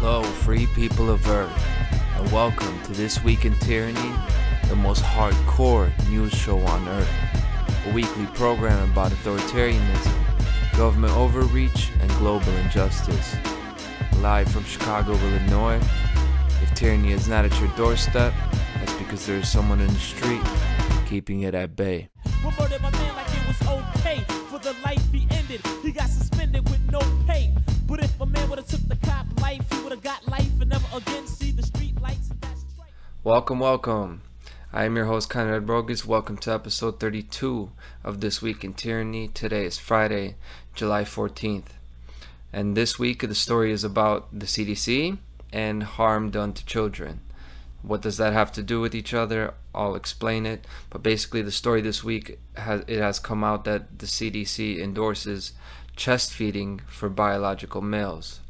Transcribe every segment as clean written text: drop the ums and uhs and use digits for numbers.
Hello, free people of Earth, and welcome to This Week in Tyranny, the most hardcore news show on Earth. A weekly program about authoritarianism, government overreach, and global injustice. Live from Chicago, Illinois. If tyranny is not at your doorstep, that's because there is someone in the street keeping it at bay. We murdered my man like it was okay. For the life he ended, he got suspended with no pay. But if a man would've took the cop life, he would've got life and never again see the street lights. And that's right. Welcome. I am your host, Conrad Brogus. Welcome to episode 32 of This Week in Tyranny. Today is Friday, July 14th. And this week, the story is about the CDC and harm done to children. What does that have to do with each other? I'll explain it. But basically, the story this week has come out that the CDC endorses chest feeding for biological males.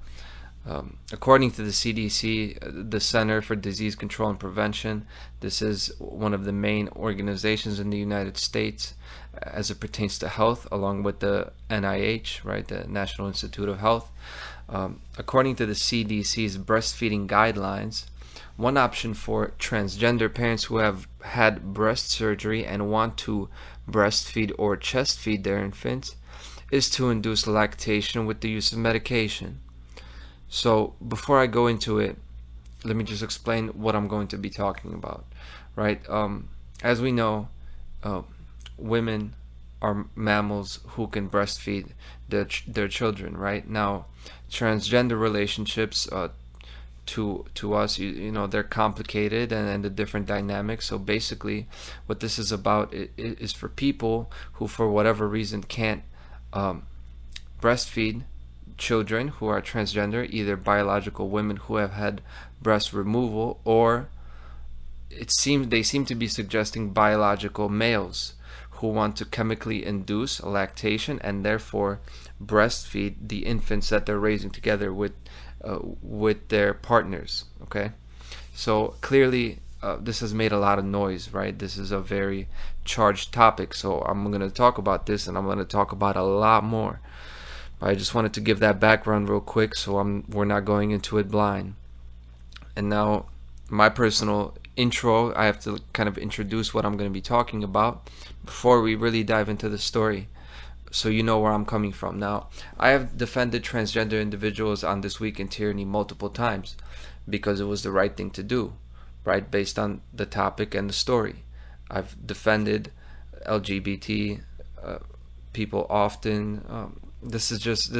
According to the CDC, the Center for Disease Control and Prevention, this is one of the main organizations in the United States as it pertains to health, along with the NIH, right, the National Institute of Health. According to the CDC's breastfeeding guidelines, one option for transgender parents who have had breast surgery and want to breastfeed or chest feed their infants is to induce lactation with the use of medication. So before I go into it, let me just explain what I'm going to be talking about, right? As we know, women are mammals who can breastfeed their children, right? Now, transgender relationships to us, you know, they're complicated and the different dynamics. So basically, what this is about is for people who, for whatever reason, can't breastfeed children who are transgender, either biological women who have had breast removal, or they seem to be suggesting biological males who want to chemically induce lactation and therefore breastfeed the infants that they're raising together with their partners. Okay, so clearly this has made a lot of noise, right? This is a very charged topic, so I'm going to talk about this, and I'm going to talk about a lot more. I just wanted to give that background real quick, so we're not going into it blind. And now, my personal intro, I have to kind of introduce what I'm going to be talking about before we really dive into the story, so you know where I'm coming from. Now, I have defended transgender individuals on This Week in Tyranny multiple times because it was the right thing to do, right, based on the topic and the story. I've defended LGBT people often. That's just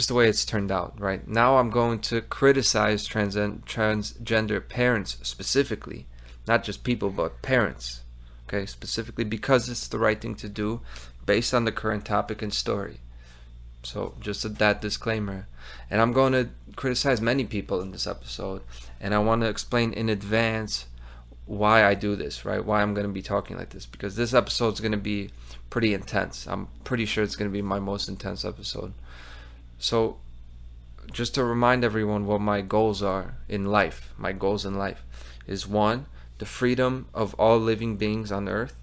the way it's turned out. Right now, I'm going to criticize transgender parents specifically, not just people, but parents. Okay, specifically because it's the right thing to do based on the current topic and story. So just that disclaimer. And I'm going to criticize many people in this episode, and I want to explain in advance why I do this, right? Why I'm going to be talking like this, because this episode is going to be pretty intense. I'm pretty sure it's going to be my most intense episode. So just to remind everyone what my goals are in life, my goals in life is: 1, the freedom of all living beings on earth,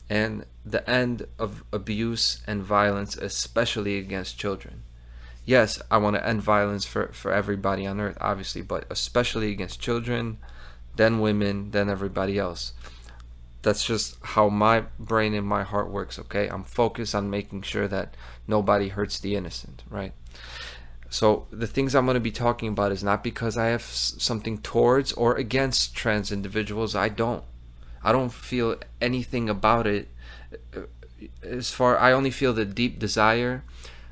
and the end of abuse and violence, especially against children. Yes, I want to end violence for everybody on earth, obviously, but especially against children, then women, then everybody else. That's just how my brain and my heart works, okay? I'm focused on making sure that nobody hurts the innocent, right? So the things I'm going to be talking about is not because I have something towards or against trans individuals. I don't feel anything about it. I only feel the deep desire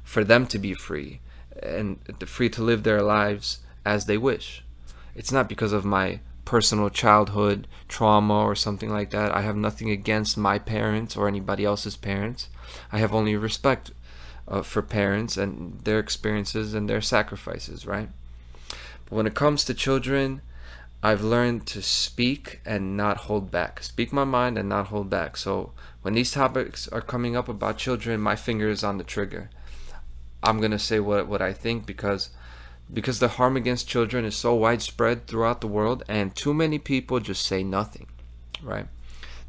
for them to be free and free to live their lives as they wish. It's not because of my personal childhood trauma or something like that. I have nothing against my parents or anybody else's parents. I have only respect for parents and their experiences and their sacrifices, right? But when it comes to children, I've learned to speak and not hold back. Speak my mind and not hold back. So when these topics are coming up about children, my finger is on the trigger. I'm going to say what I think because the harm against children is so widespread throughout the world, and too many people just say nothing, right?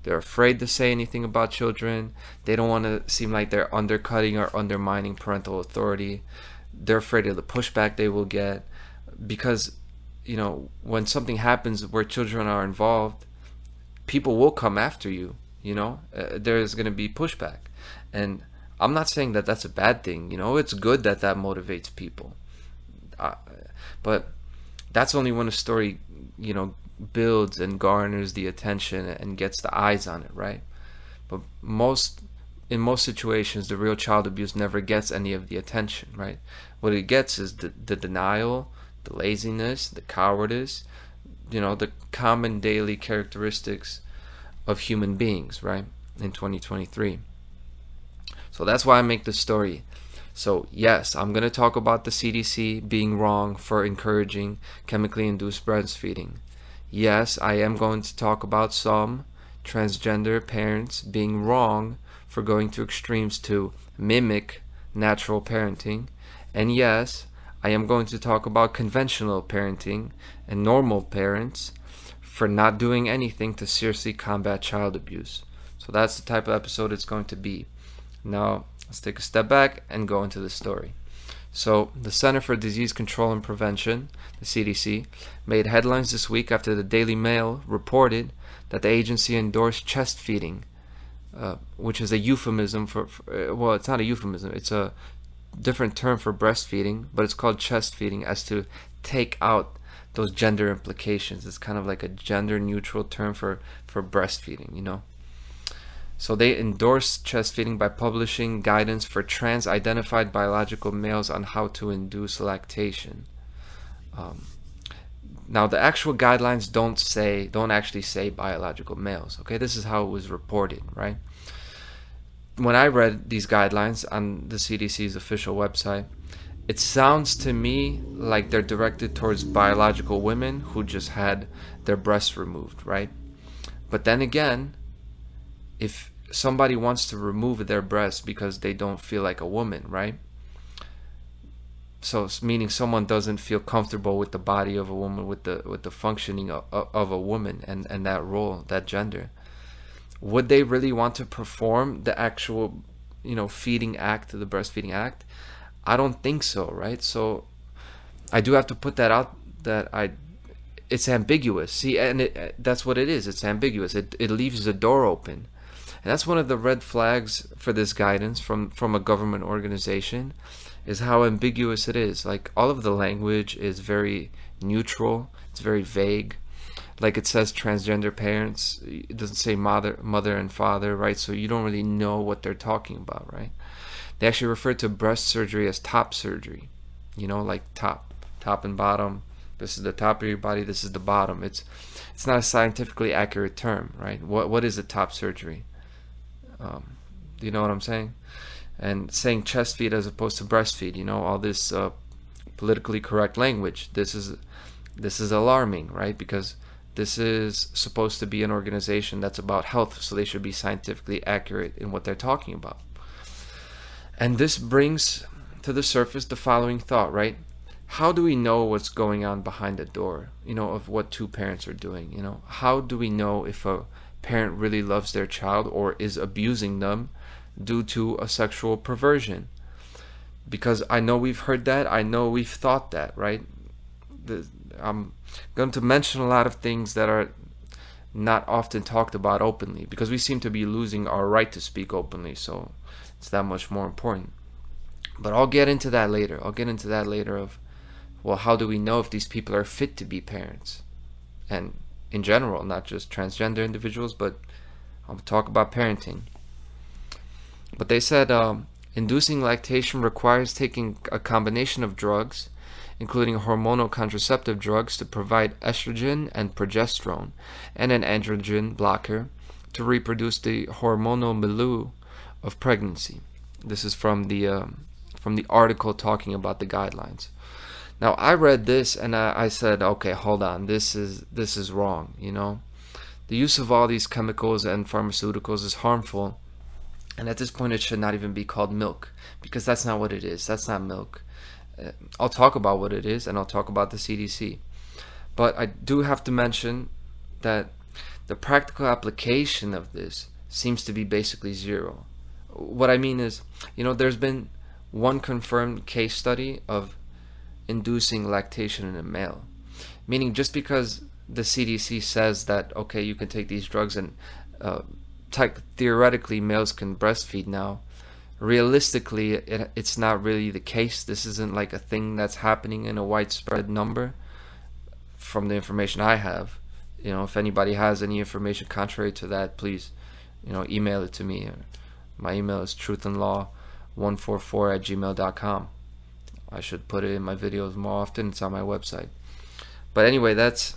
They're afraid to say anything about children. They don't want to seem like they're undercutting or undermining parental authority. they're afraid of the pushback they will get, because you know, when something happens where children are involved, people will come after you. You know, there's going to be pushback, and I'm not saying that that's a bad thing. You know, it's good that that motivates people, but that's only when a story, you know, builds and garners the attention and gets the eyes on it, right? But in most situations, the real child abuse never gets any of the attention, right? What it gets is the denial, the laziness, the cowardice, you know, the common daily characteristics of human beings, right, in 2023. So that's why I make this story. So yes, I'm going to talk about the CDC being wrong for encouraging chemically induced breastfeeding. Yes, I am going to talk about some transgender parents being wrong for going to extremes to mimic natural parenting. And yes, I am going to talk about conventional parenting and normal parents for not doing anything to seriously combat child abuse. So that's the type of episode it's going to be. Now, let's take a step back and go into the story. So, the Center for Disease Control and Prevention, the CDC, made headlines this week after the Daily Mail reported that the agency endorsed chest feeding, which is a euphemism for, well, it's not a euphemism, it's a different term for breastfeeding, but it's called chest feeding, as to take out those gender implications. It's kind of like a gender neutral term for breastfeeding, you know. So they endorsed chest feeding by publishing guidance for trans-identified biological males on how to induce lactation. Now the actual guidelines don't actually say biological males. Okay, this is how it was reported, right? When I read these guidelines on the CDC's official website, it sounds to me like they're directed towards biological women who just had their breasts removed, right? But then again, if somebody wants to remove their breasts because they don't feel like a woman, right? So meaning someone doesn't feel comfortable with the body of a woman, with the functioning of a woman and that role, that gender, would they really want to perform the actual, you know, feeding act, the breastfeeding act? I don't think so, right? So I do have to put that out, that it's ambiguous. See, and that's what it is. It's ambiguous. It leaves the door open. And that's one of the red flags for this guidance from a government organization, is how ambiguous it is. Like, all of the language is very neutral. It's very vague. Like, it says transgender parents. It doesn't say mother and father, right? So you don't really know what they're talking about, right? They actually refer to breast surgery as top surgery. You know, like top and bottom. This is the top of your body. This is the bottom. It's not a scientifically accurate term, right? What is a top surgery? Do you know what I'm saying? And saying chest feed as opposed to breastfeed, you know, all this politically correct language. This is alarming, right? Because this is supposed to be an organization that's about health, so they should be scientifically accurate in what they're talking about. And this brings to the surface the following thought, right? How do we know what's going on behind the door, you know, of what two parents are doing? You know, how do we know if a parent really loves their child or is abusing them due to a sexual perversion? Because I know we've heard that, I know we've thought that, right? I'm going to mention a lot of things that are not often talked about openly, because we seem to be losing our right to speak openly, so it's that much more important. But I'll get into that later. Of, well, how do we know if these people are fit to be parents? And in general, not just transgender individuals, but I'll talk about parenting. But they said inducing lactation requires taking a combination of drugs, including hormonal contraceptive drugs to provide estrogen and progesterone, and an androgen blocker to reproduce the hormonal milieu of pregnancy. This is from the article talking about the guidelines. Now, I read this and I said, okay, hold on, this is wrong, you know. The use of all these chemicals and pharmaceuticals is harmful, and at this point it should not even be called milk, because that's not what it is. That's not milk. I'll talk about what it is, and I'll talk about the CDC. But I do have to mention that the practical application of this seems to be basically zero. What I mean is, you know, there's been one confirmed case study of inducing lactation in a male. Meaning, just because the CDC says that, okay, you can take these drugs and theoretically males can breastfeed now, realistically it's not really the case. This isn't like a thing that's happening in a widespread number from the information I have. You know, if anybody has any information contrary to that, please, you know, email it to me. My email is truthandlaw144@gmail.com. I should put it in my videos more often. It's on my website. But anyway, that's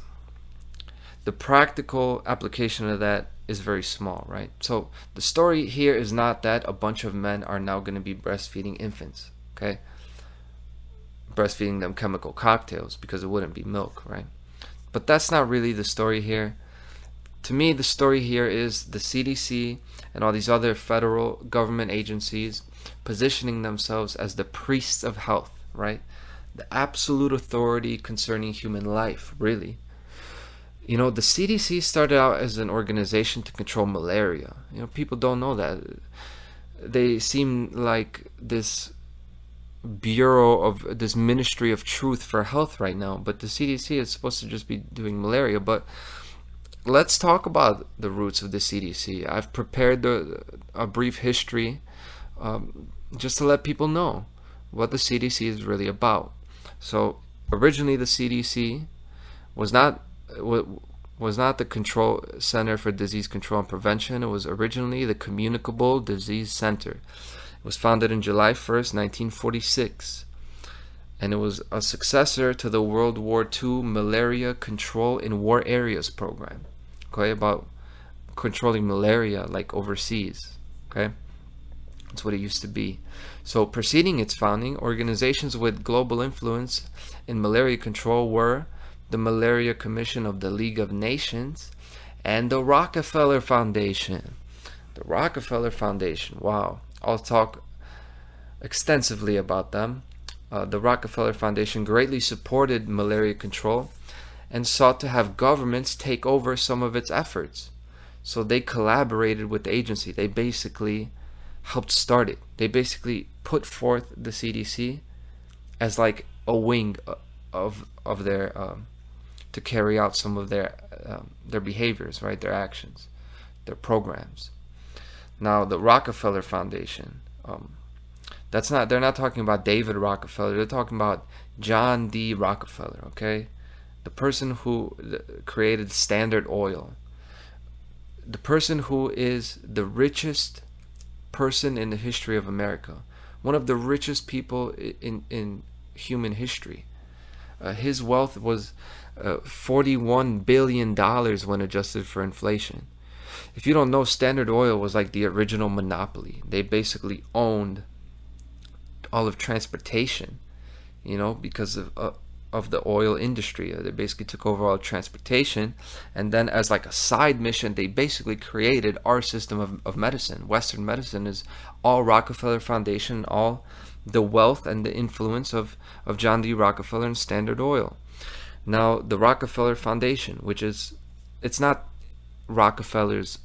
the practical application of that is very small, right? So the story here is not that a bunch of men are now going to be breastfeeding infants, okay? Breastfeeding them chemical cocktails, because it wouldn't be milk, right? But that's not really the story here. To me, the story here is the CDC and all these other federal government agencies positioning themselves as the priests of health, right? The absolute authority concerning human life, really. You know, the CDC started out as an organization to control malaria. You know, people don't know that. They seem like this bureau of this ministry of truth for health right now, but the CDC is supposed to just be doing malaria. But let's talk about the roots of the CDC. I've prepared a brief history just to let people know what the CDC is really about. So originally the CDC was not the Control Center for Disease Control and Prevention. It was originally the Communicable Disease Center. It was founded in July 1st, 1946. And it was a successor to the World War II Malaria Control in War Areas program. Okay, about controlling malaria like overseas. Okay, that's what it used to be. So preceding its founding, organizations with global influence in malaria control were the Malaria Commission of the League of Nations and the Rockefeller Foundation. The Rockefeller Foundation, wow. I'll talk extensively about them. The Rockefeller Foundation greatly supported malaria control and sought to have governments take over some of its efforts. So they collaborated with the agency. They basically helped start it. They basically put forth the CDC as like a wing of their to carry out some of their behaviors, right? Their actions, their programs. Now the Rockefeller Foundation, they're not talking about David Rockefeller. They're talking about John D. Rockefeller, okay? The person who created Standard Oil. The person who is the richest person in the history of America. One of the richest people in human history. His wealth was $41 billion when adjusted for inflation. If you don't know, Standard Oil was like the original monopoly. They basically owned all of transportation, you know, because of the oil industry. They basically took over all transportation, and then as like a side mission, they basically created our system of medicine. Western medicine is all Rockefeller Foundation, all the wealth and the influence of John D. Rockefeller and Standard Oil. Now, the Rockefeller Foundation, which is, it's not Rockefeller's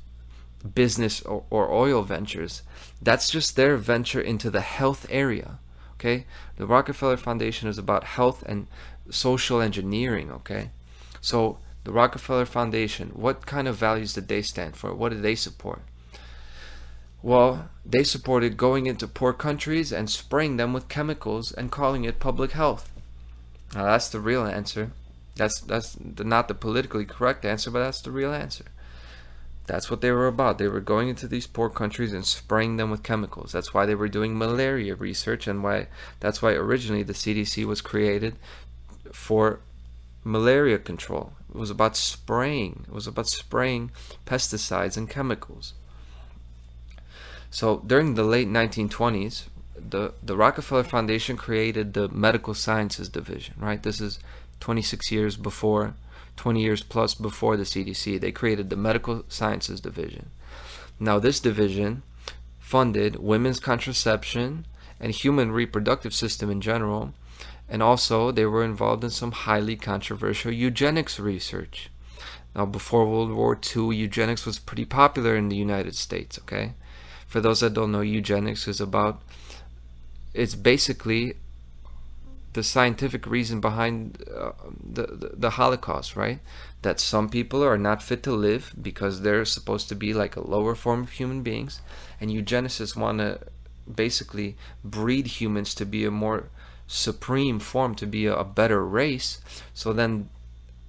business or oil ventures. That's just their venture into the health area. Okay, the Rockefeller Foundation is about health and social engineering. Okay, so the Rockefeller Foundation, what kind of values did they stand for? What did they support? Well, they supported going into poor countries and spraying them with chemicals and calling it public health. Now that's the real answer. That's not the politically correct answer, but that's the real answer. That's what they were about. They were going into these poor countries and spraying them with chemicals. That's why they were doing malaria research, and that's why originally the CDC was created for malaria control. It was about spraying. It was about spraying pesticides and chemicals. So during the late 1920s, the Rockefeller Foundation created the Medical Sciences Division, right? This is 26 years before, 20 years plus before the CDC. They created the Medical Sciences Division. Now this division funded women's contraception and human reproductive system in general, and also they were involved in some highly controversial eugenics research. Now before World War II, eugenics was pretty popular in the United States, okay? For those that don't know, eugenics is about it's basically the scientific reason behind the Holocaust, right? That some people are not fit to live because they're supposed to be like a lower form of human beings, and eugenicists want to basically breed humans to be a more supreme form, to be a better race. So then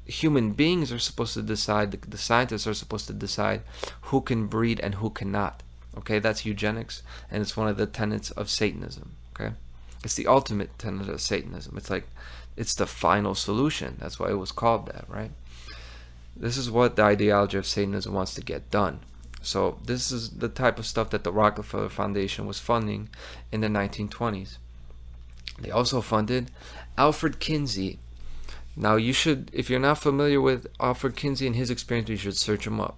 human beings are supposed to decide, the scientists are supposed to decide who can breed and who cannot. Okay, that's eugenics, and it's one of the tenets of Satanism. Okay, it's the ultimate tenet of Satanism. It's like, it's the final solution. That's why it was called that, right? This is what the ideology of Satanism wants to get done. So this is the type of stuff that the Rockefeller Foundation was funding in the 1920s. They also funded Alfred Kinsey. Now you should, if you're not familiar with Alfred Kinsey and his experience, you should search him up.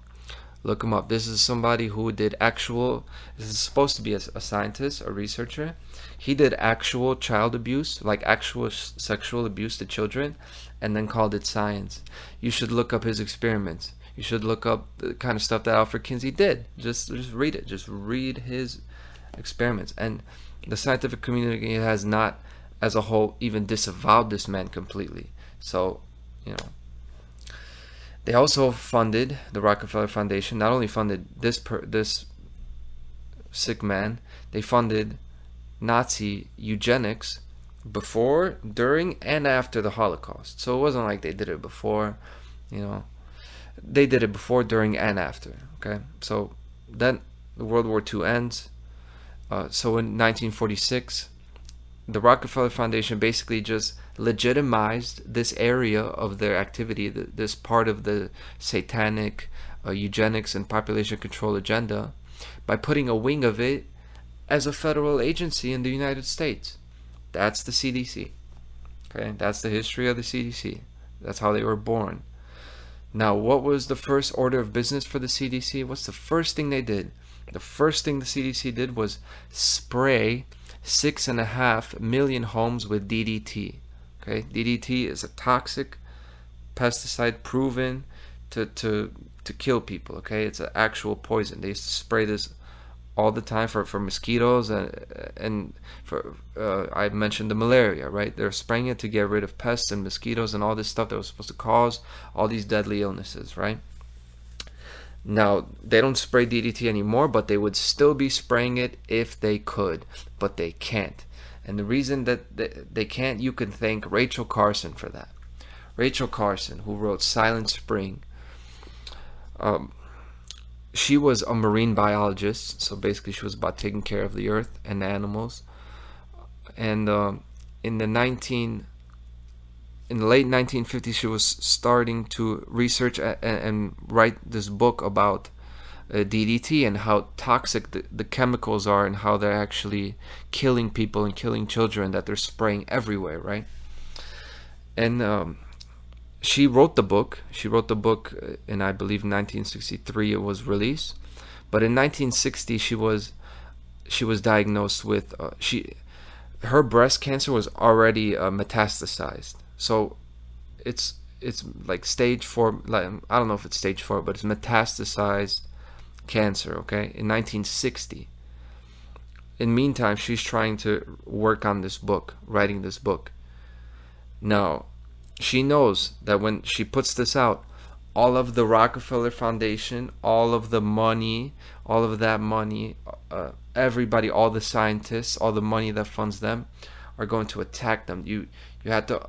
Look him up. This is somebody who did actual, this is supposed to be a scientist, a researcher. He did actual child abuse, like actual sexual abuse to children, and then called it science. You should look up his experiments. You should look up the kind of stuff that Alfred Kinsey did. Just read it. Just read his experiments. And the scientific community has not, as a whole, even disavowed this man completely. So, you know. They also funded, the Rockefeller Foundation not only funded this sick man, they funded Nazi eugenics before, during, and after the Holocaust. So it wasn't like they did it before, you know. They did it before, during, and after. Okay, so then World War II ends. So in 1946, the Rockefeller Foundation basically just legitimized this area of their activity, this part of the satanic eugenics and population control agenda, by putting a wing of it as a federal agency in the United States. That's the CDC. Okay, that's the history of the CDC. That's how they were born. Now, what was the first order of business for the CDC? What's the first thing they did? The first thing the CDC did was spray 6.5 million homes with DDT. Okay, DDT is a toxic pesticide proven to kill people. Okay, it's an actual poison. They used to spray this all the time for mosquitoes and for I mentioned the malaria, right? They're spraying it to get rid of pests and mosquitoes and all this stuff that was supposed to cause all these deadly illnesses, right? Now, they don't spray DDT anymore, but they would still be spraying it if they could, but they can't. And the reason that they can't, you can thank Rachel Carson for that. Rachel Carson, who wrote Silent Spring. She was a marine biologist, so basically she was about taking care of the earth and the animals. And in the late 1950s, she was starting to research and write this book about DDT and how toxic the chemicals are, and how they're actually killing people and killing children, that they're spraying everywhere, right? And she wrote the book. She wrote the book in, I believe, 1963 it was released. But in 1960 she was diagnosed with her breast cancer was already metastasized. So it's like stage 4, like, I don't know if it's stage 4, but it's metastasized cancer, okay, in 1960. In the meantime, she's trying to work on this book, writing this book. Now, she knows that when she puts this out, all of the Rockefeller Foundation, all of the money, all of that money, everybody, all the scientists, all the money that funds them are going to attack them. You have to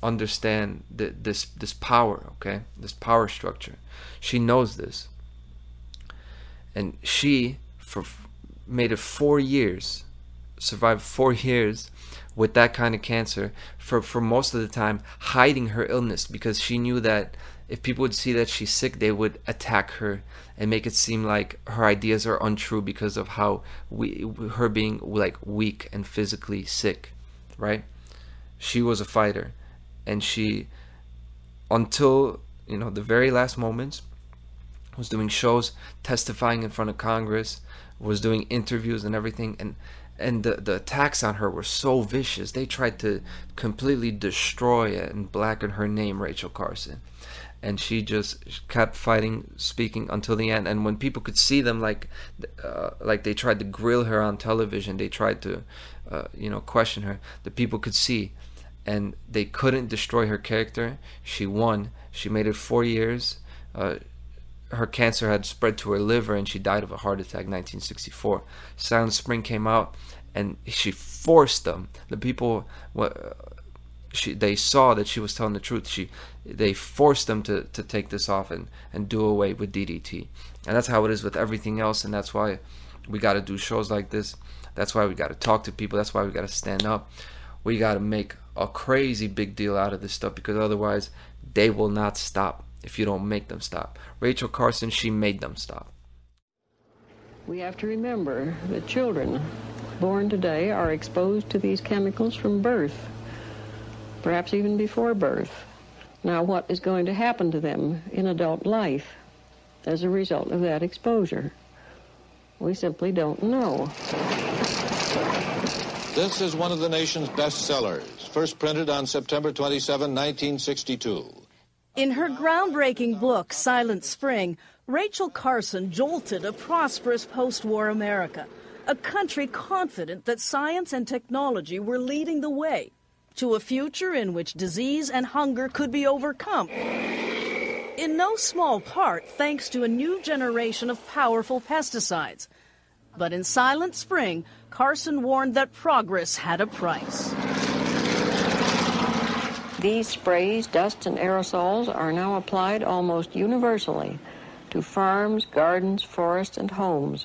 understand this power, okay, this power structure. She knows this, and she made it 4 years, survived 4 years with that kind of cancer, for most of the time hiding her illness, because she knew that if people would see that she's sick, they would attack her and make it seem like her ideas are untrue because of how her being like weak and physically sick, right? She was a fighter, and she, until, you know, the very last moments, was doing shows, testifying in front of Congress, was doing interviews and everything, and the attacks on her were so vicious. They tried to completely destroy it and blacken her name, Rachel Carson. And she just kept fighting, speaking until the end. And when people could see them, like they tried to grill her on television, they tried to question her, the people could see, and they couldn't destroy her character. She won. She made it 4 years. Her cancer had spread to her liver, and she died of a heart attack in 1964. Silent Spring came out, and she forced them. The people, they saw that she was telling the truth. They forced them to take this off and do away with DDT. And that's how it is with everything else, and that's why we got to do shows like this. That's why we got to talk to people. That's why we got to stand up. We got to make a crazy big deal out of this stuff, because otherwise they will not stop if you don't make them stop. Rachel Carson, she made them stop. We have to remember that children born today are exposed to these chemicals from birth, perhaps even before birth. Now, what is going to happen to them in adult life as a result of that exposure? We simply don't know. This is one of the nation's best sellers, first printed on September 27, 1962. In her groundbreaking book, Silent Spring, Rachel Carson jolted a prosperous post-war America, a country confident that science and technology were leading the way to a future in which disease and hunger could be overcome, in no small part thanks to a new generation of powerful pesticides. But in Silent Spring, Carson warned that progress had a price. These sprays, dust, and aerosols are now applied almost universally to farms, gardens, forests, and homes.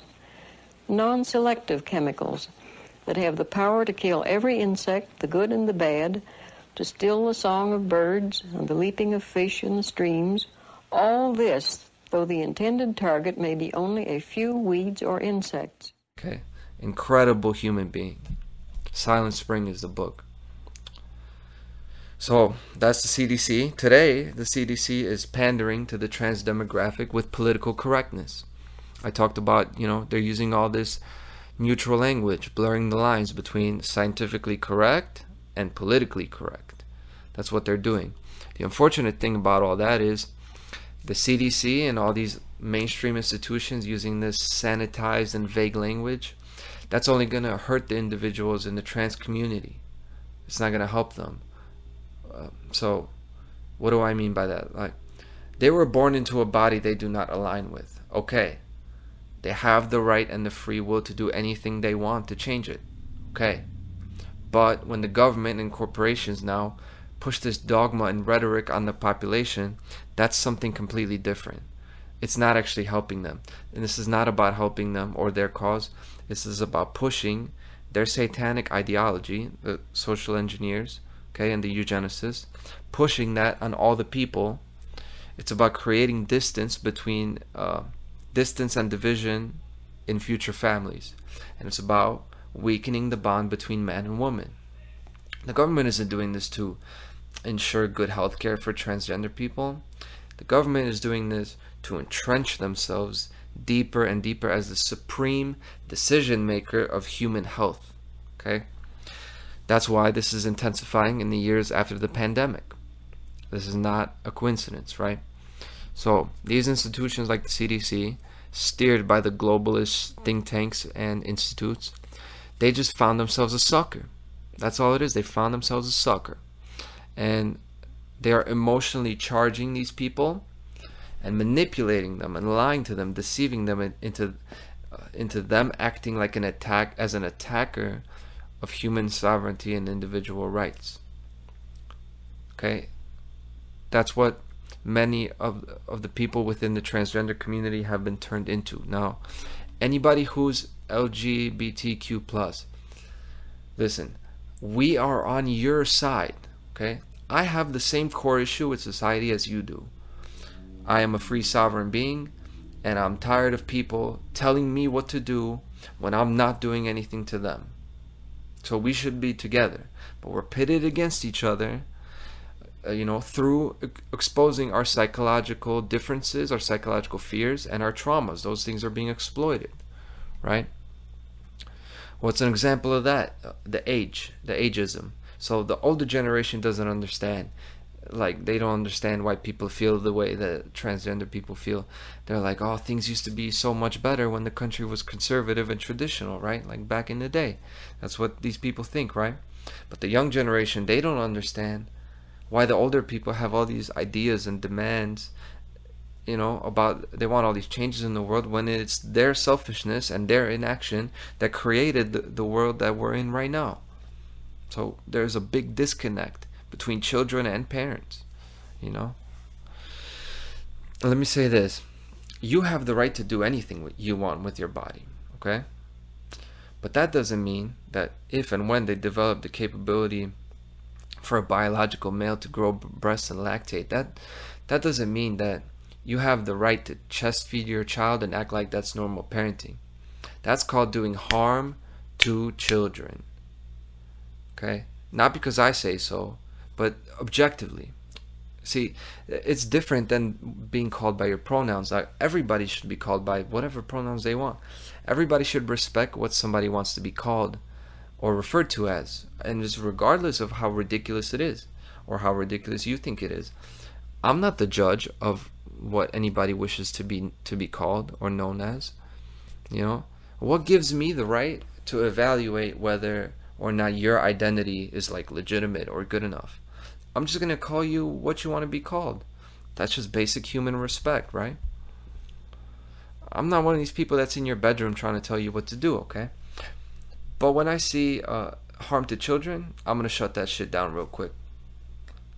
Non-selective chemicals that have the power to kill every insect, the good and the bad, to still the song of birds and the leaping of fish in the streams. All this, though the intended target may be only a few weeds or insects. Okay, incredible human being. Silent Spring is the book. So that's the CDC. Today, the CDC is pandering to the trans demographic with political correctness. I talked about, they're using all this neutral language, blurring the lines between scientifically correct and politically correct. That's what they're doing. The unfortunate thing about all that is the CDC and all these mainstream institutions using this sanitized and vague language, that's only going to hurt the individuals in the trans community. It's not going to help them. So what do I mean by that? Like, they were born into a body they do not align with. Okay. They have the right and the free will to do anything they want to change it. Okay. But when the government and corporations now push this dogma and rhetoric on the population, that's something completely different. It's not actually helping them. And this is not about helping them or their cause. This is about pushing their satanic ideology, the social engineers, okay, and the eugenicists, pushing that on all the people. It's about creating distance between distance and division in future families, and it's about weakening the bond between man and woman. The government isn't doing this to ensure good health care for transgender people. The government is doing this to entrench themselves deeper and deeper as the supreme decision maker of human health. Okay? That's why this is intensifying in the years after the pandemic. This is not a coincidence, right? So these institutions like the CDC, steered by the globalist think tanks and institutes, they just found themselves a sucker. That's all it is. They found themselves a sucker. And they are emotionally charging these people and manipulating them and lying to them, deceiving them into them acting like an attacker of human sovereignty and individual rights. Okay? That's what many of the people within the transgender community have been turned into. Now, anybody who's LGBTQ+, listen, we are on your side, okay? I have the same core issue with society as you do. I am a free sovereign being, and I'm tired of people telling me what to do when I'm not doing anything to them. So we should be together, but we're pitted against each other, through exposing our psychological differences, our psychological fears, and our traumas. Those things are being exploited, right? What's an example of that? The ageism. So the older generation doesn't understand like they don't understand why people feel the way that transgender people feel. They're like, oh, things used to be so much better when the country was conservative and traditional, right? Like back in the day. That's what these people think, right? But the young generation, they don't understand why the older people have all these ideas and demands, you know, about they want all these changes in the world, when it's their selfishness and their inaction that created the world that we're in right now. So there's a big disconnect between children and parents, you know. Let me say this: you have the right to do anything you want with your body, okay? But that doesn't mean that if and when they develop the capability for a biological male to grow breasts and lactate, that doesn't mean that you have the right to chest feed your child and act like that's normal parenting. That's called doing harm to children, okay? Not because I say so, but objectively. See, it's different than being called by your pronouns. Like, everybody should be called by whatever pronouns they want. Everybody should respect what somebody wants to be called or referred to as, and just regardless of how ridiculous it is or how ridiculous you think it is. I'm not the judge of what anybody wishes to be called or known as. You know, what gives me the right to evaluate whether or not your identity is like legitimate or good enough? I'm just gonna call you what you want to be called. That's just basic human respect, right? I'm not one of these people that's in your bedroom trying to tell you what to do, okay? But when I see harm to children, I'm gonna shut that shit down real quick,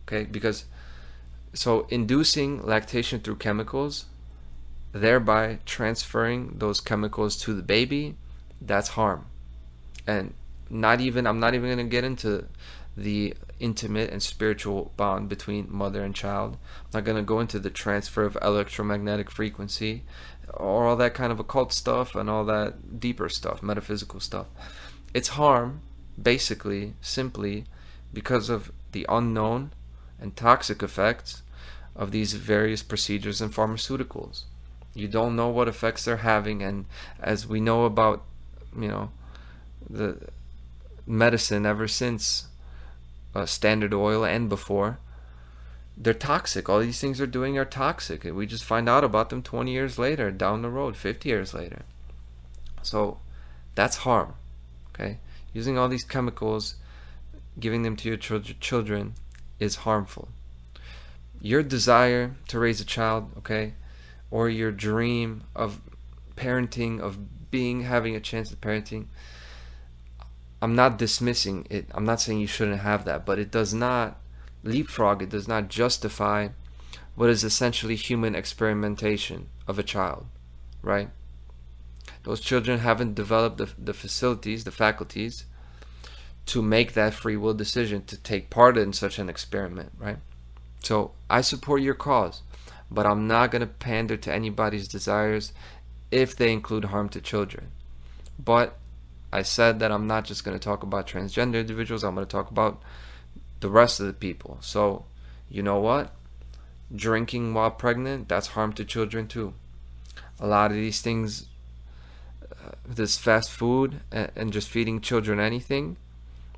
okay? Because so inducing lactation through chemicals, thereby transferring those chemicals to the baby, that's harm. And I'm not even gonna get into the intimate and spiritual bond between mother and child. I'm not going to go into the transfer of electromagnetic frequency or all that kind of occult stuff and all that deeper stuff, metaphysical stuff. It's harm, basically, simply because of the unknown and toxic effects of these various procedures and pharmaceuticals. You don't know what effects they're having, and as we know about, you know, the medicine ever since Standard Oil and before, they're toxic. All these things they're doing are toxic, and we just find out about them 20 years later, down the road, 50 years later. So that's harm, okay? Using all these chemicals, giving them to your children is harmful. Your desire to raise a child, okay, or your dream of parenting, of having a chance at parenting, I'm not dismissing it. I'm not saying you shouldn't have that, but it does not leapfrog, it does not justify what is essentially human experimentation of a child, right? Those children haven't developed the facilities, the faculties to make that free will decision to take part in such an experiment, right? So I support your cause, but I'm not going to pander to anybody's desires if they include harm to children. But I said that I'm not just going to talk about transgender individuals, I'm going to talk about the rest of the people. So, you know what? Drinking while pregnant, that's harm to children too. A lot of these things, this fast food and just feeding children anything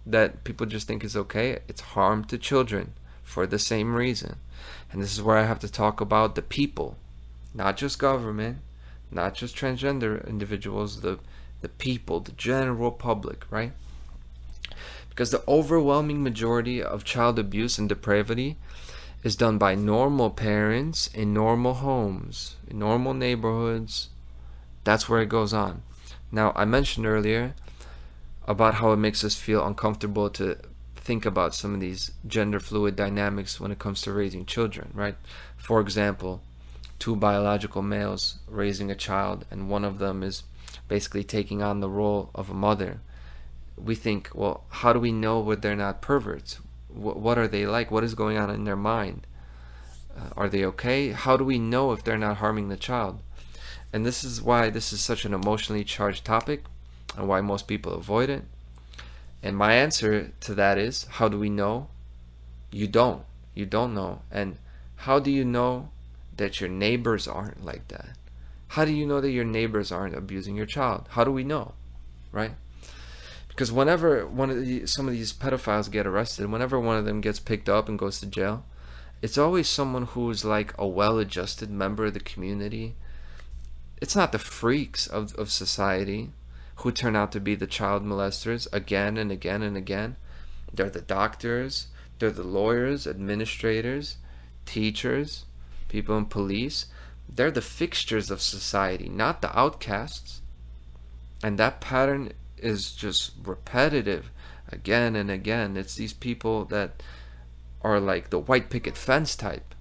that people just think is okay, it's harm to children for the same reason. And this is where I have to talk about the people, not just government, not just transgender individuals, the people, the general public, right? Because the overwhelming majority of child abuse and depravity is done by normal parents in normal homes, in normal neighborhoods. That's where it goes on. Now, I mentioned earlier about how it makes us feel uncomfortable to think about some of these gender fluid dynamics when it comes to raising children, right? For example, two biological males raising a child, and one of them is basically taking on the role of a mother. We think, well, how do we know what they're not perverts? What are they like? What is going on in their mind? Are they okay? How do we know if they're not harming the child? And this is why this is such an emotionally charged topic and why most people avoid it. And my answer to that is, how do we know? You don't. You don't know. And how do you know that your neighbors aren't like that? How do you know that your neighbors aren't abusing your child? How do we know, right? Because whenever some of these pedophiles get arrested, whenever one of them gets picked up and goes to jail, it's always someone who is like a well-adjusted member of the community. It's not the freaks of society who turn out to be the child molesters again and again and again. They're the doctors, they're the lawyers, administrators, teachers, people in police. They're the fixtures of society, not the outcasts. And that pattern is just repetitive again and again. It's these people that are like the white picket fence type.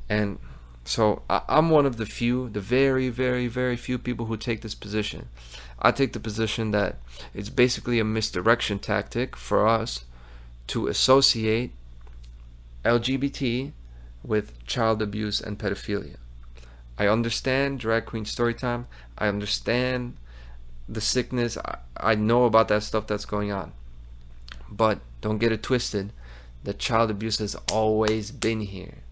And so I'm one of the few, the very, very, very few people who take this position. I take the position that it's basically a misdirection tactic for us to associate LGBT with child abuse and pedophilia. I understand drag queen story time. I understand the sickness. I know about that stuff that's going on. But don't get it twisted. The child abuse has always been here.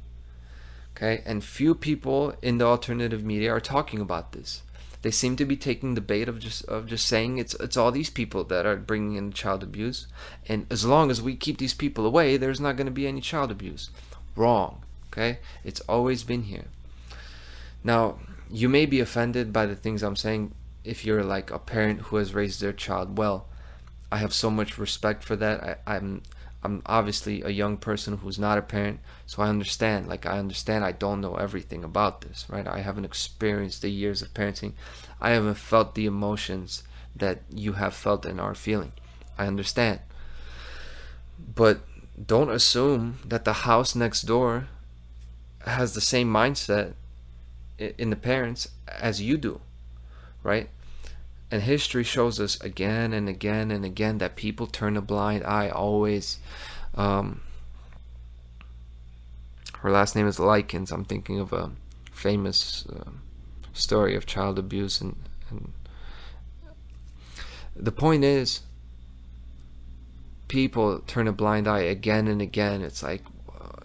Okay? And few people in the alternative media are talking about this. They seem to be taking the bait of just saying it's all these people that are bringing in child abuse, and as long as we keep these people away, there's not going to be any child abuse. Wrong. Okay? It's always been here. Now, you may be offended by the things I'm saying if you're like a parent who has raised their child well. I have so much respect for that. I'm obviously a young person who's not a parent, so I understand. I don't know everything about this, right? I haven't experienced the years of parenting. I haven't felt the emotions that you have felt and are feeling. I understand. But don't assume that the house next door has the same mindset in the parents as you do, right? And history shows us again and again and again that people turn a blind eye always. Her last name is Likens. I'm thinking of a famous story of child abuse, and the point is, people turn a blind eye again and again. It's like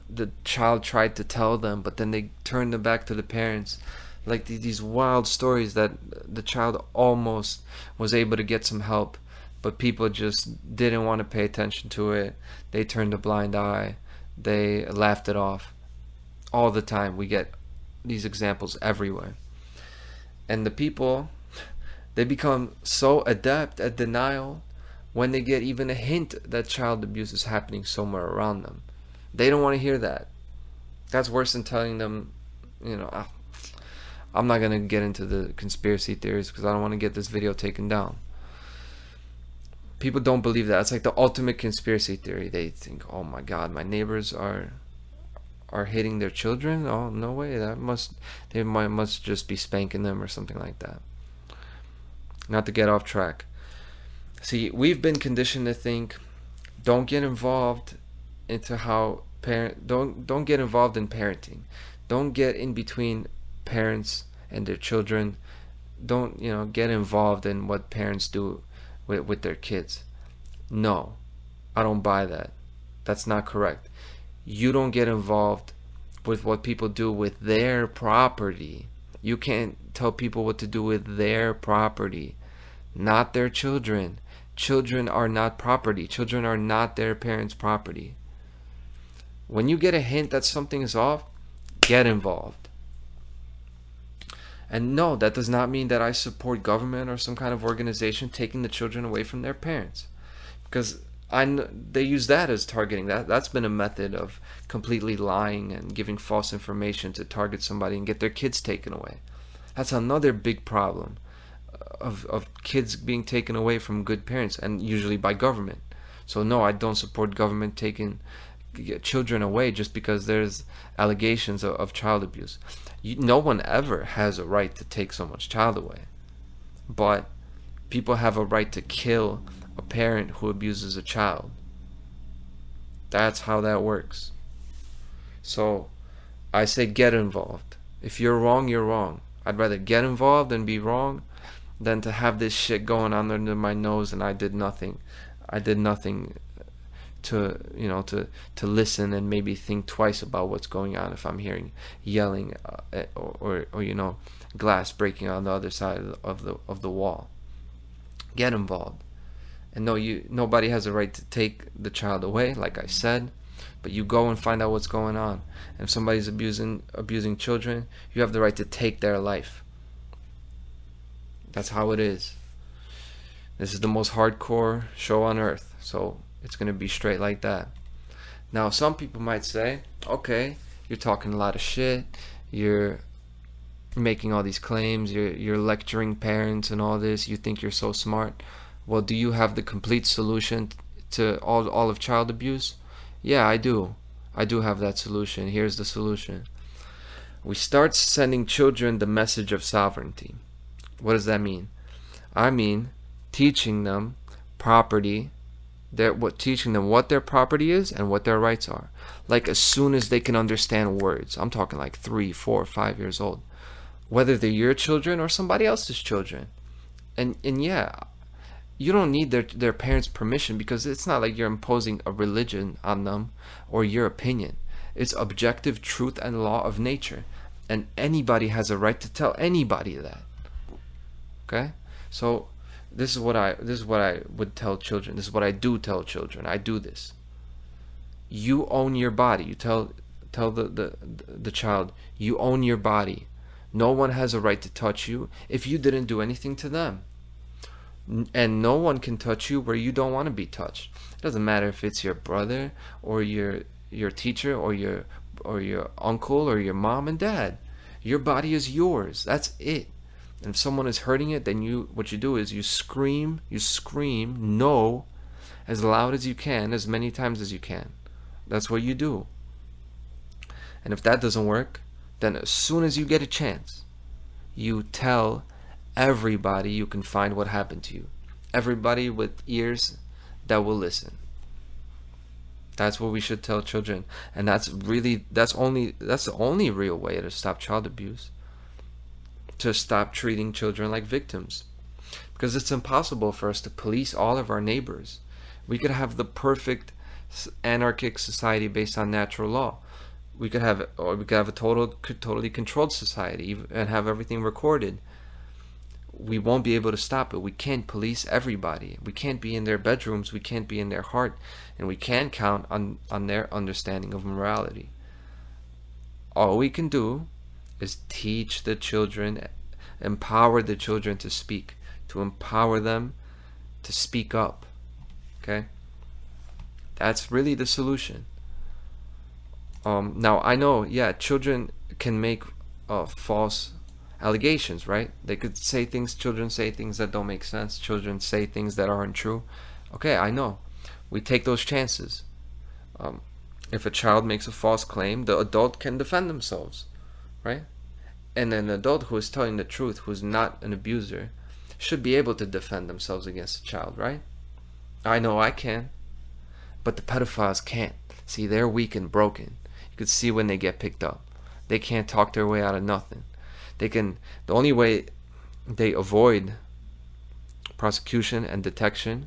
the child tried to tell them, but then they turned them back to the parents. Like these wild stories that the child almost was able to get some help, but people just didn't want to pay attention to it. They turned a blind eye. They laughed it off. All the time. We get these examples everywhere. And the people, they become so adept at denial when they get even a hint that child abuse is happening somewhere around them. They don't want to hear that. That's worse than telling them, you know, I'm not going to get into the conspiracy theories because I don't want to get this video taken down. People don't believe that. It's like the ultimate conspiracy theory. They think, oh my God, my neighbors are hitting their children. Oh, no way. They must just be spanking them or something like that. Not to get off track. See, we've been conditioned to think, don't get involved into how don't get involved in parenting. Don't get in between parents and their children. Don't, you know, get involved in what parents do with their kids. No, I don't buy that. That's not correct. You don't get involved with what people do with their property. You can't tell people what to do with their property, not their children. Children are not property. Children are not their parents' property. When you get a hint that something is off, get involved. And no, that does not mean that I support government or some kind of organization taking the children away from their parents, because they use that as targeting. That's been a method of completely lying and giving false information to target somebody and get their kids taken away. That's another big problem of kids being taken away from good parents, and usually by government. So no, I don't support government taking children away just because there's allegations of child abuse. No one ever has a right to take someone's child away, but people have a right to kill a parent who abuses a child. That's how that works. So I say get involved. If you're wrong, you're wrong. I'd rather get involved and be wrong than to have this shit going on under my nose and I did nothing. I did nothing to, you know, to listen and maybe think twice about what's going on if I'm hearing yelling or you know, glass breaking on the other side of the wall. Get involved. And no, nobody has a right to take the child away, like I said. but you go and find out what's going on. And if somebody's abusing children, you have the right to take their life. That's how it is. This is the most hardcore show on earth, so it's going to be straight like that. Now, some people might say, okay, you're talking a lot of shit, you're making all these claims, you're lecturing parents and all this, you think you're so smart. Well, do you have the complete solution to all of child abuse? Yeah, I do. I do have that solution. Here's the solution. We start sending children the message of sovereignty. What does that mean? I mean teaching them property, teaching them what their property is and what their rights are. Like as soon as they can understand words. I'm talking like 3, 4, 5 years old. Whether they're your children or somebody else's children. And yeah, you don't need their parents' permission, because it's not like you're imposing a religion on them or your opinion. It's objective truth and law of nature. And anybody has a right to tell anybody that. Okay? So this is what I would tell children. This is what I do tell children. I do this. You own your body. You tell the child, you own your body. No one has a right to touch you if you didn't do anything to them. And no one can touch you where you don't want to be touched. It doesn't matter if it's your brother or your teacher or your uncle or your mom and dad. Your body is yours. That's it. And if someone is hurting it, then what you do is you scream no as loud as you can, as many times as you can. That's what you do. And if that doesn't work, then as soon as you get a chance, you tell everybody you can find what happened to you. Everybody with ears that will listen. That's what we should tell children. And that's the only real way to stop child abuse. To stop treating children like victims. Because it's impossible for us to police all of our neighbors. We could have the perfect anarchic society based on natural law. We could have a totally controlled society and have everything recorded. We won't be able to stop it. We can't police everybody. We can't be in their bedrooms. We can't be in their heart. And we can't count on their understanding of morality. All we can do is teach the children, empower the children to speak, to empower them to speak up. Okay? That's really the solution. Now, I know, yeah, children can make false allegations, right? They could say things, children say things that don't make sense. Children say things that aren't true. Okay, I know. We take those chances. If a child makes a false claim, the adult can defend themselves, right? And an adult who is telling the truth, who's not an abuser, should be able to defend themselves against a child, right? I know I can. But the pedophiles can't. See, they're weak and broken. You could see when they get picked up. They can't talk their way out of nothing. The only way they avoid prosecution and detection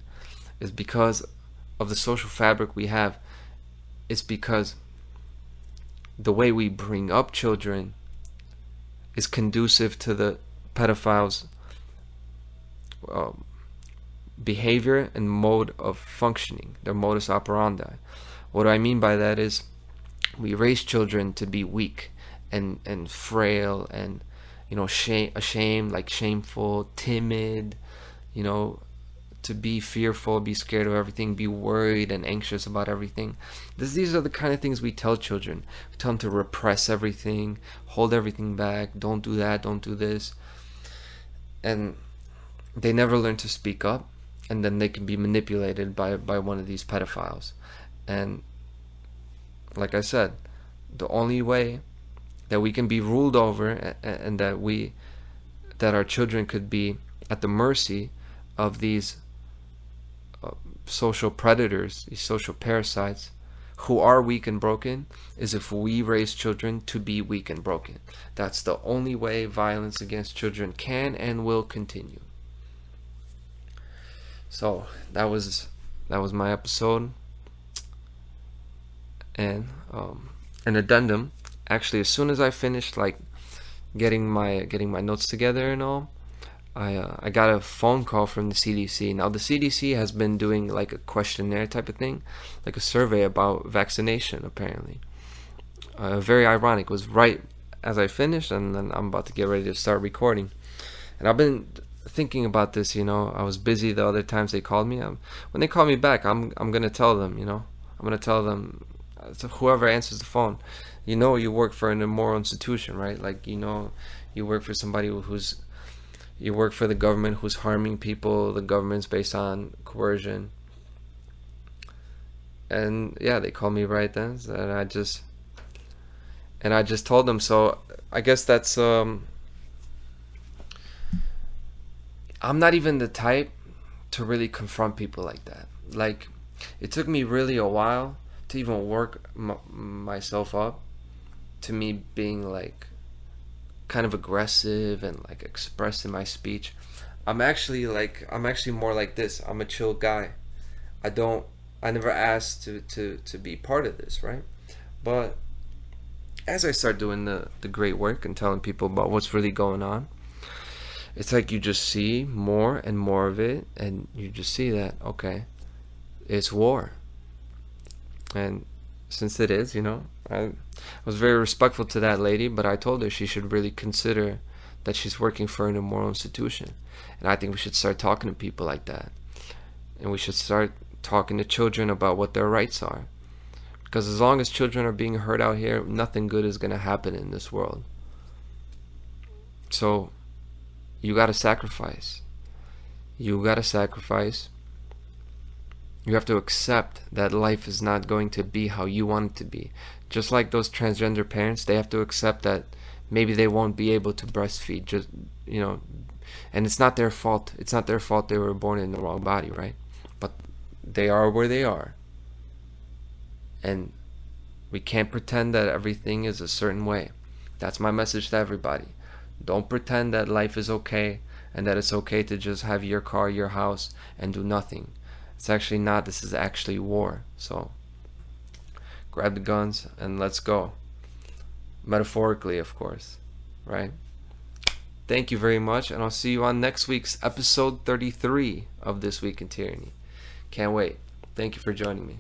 is because of the social fabric we have. It's because the way we bring up children is conducive to the pedophiles' behavior and mode of functioning, their modus operandi. What I mean by that is we raise children to be weak and frail and, you know, ashamed, like shameful, timid, you know, to be fearful, be scared of everything, be worried and anxious about everything. These are the kind of things we tell children. We tell them to repress everything, hold everything back, don't do that, don't do this. And they never learn to speak up, and then they can be manipulated by one of these pedophiles. And like I said, the only way that we can be ruled over and that our children could be at the mercy of these social predators, these social parasites who are weak and broken, is if we raise children to be weak and broken. That's the only way violence against children can and will continue. So that was my episode. And an addendum, actually, as soon as I finished like getting my notes together and all, I got a phone call from the CDC. Now the CDC has been doing like a questionnaire type of thing, like a survey about vaccination apparently. Very ironic. It was right as I finished, and then I'm about to get ready to start recording. And I've been thinking about this, you know. I was busy the other times they called me. When they call me back, I'm gonna tell them, you know. I'm gonna tell them, to whoever answers the phone, you know, you work for an immoral institution, right? Like, you know, you work for somebody you work for the government who's harming people. The government's based on coercion. And yeah, they called me right then, and I just told them. So I guess that's I'm not even the type to really confront people like that. Like, it took me really a while to even work myself up to me being like kind of aggressive and like expressing my speech. I'm actually more like this. I'm a chill guy. I never asked to be part of this, right? But as I start doing the great work and telling people about what's really going on, it's like you just see more and more of it, and you just see that, okay, it's war. And since it is, you know, I was very respectful to that lady, but I told her she should really consider that she's working for an immoral institution. And I think we should start talking to people like that. And we should start talking to children about what their rights are. Because as long as children are being hurt out here, nothing good is going to happen in this world. So you got to sacrifice. You got to sacrifice. You have to accept that life is not going to be how you want it to be. Just like those transgender parents, they have to accept that maybe they won't be able to breastfeed, just, you know, and it's not their fault. It's not their fault they were born in the wrong body, right? But they are where they are. And we can't pretend that everything is a certain way. That's my message to everybody. Don't pretend that life is okay and that it's okay to just have your car, your house, and do nothing. It's actually not. This is actually war. So grab the guns and let's go. Metaphorically, of course, right? Thank you very much, and I'll see you on next week's episode 33 of This Week in Tyranny. Can't wait. Thank you for joining me.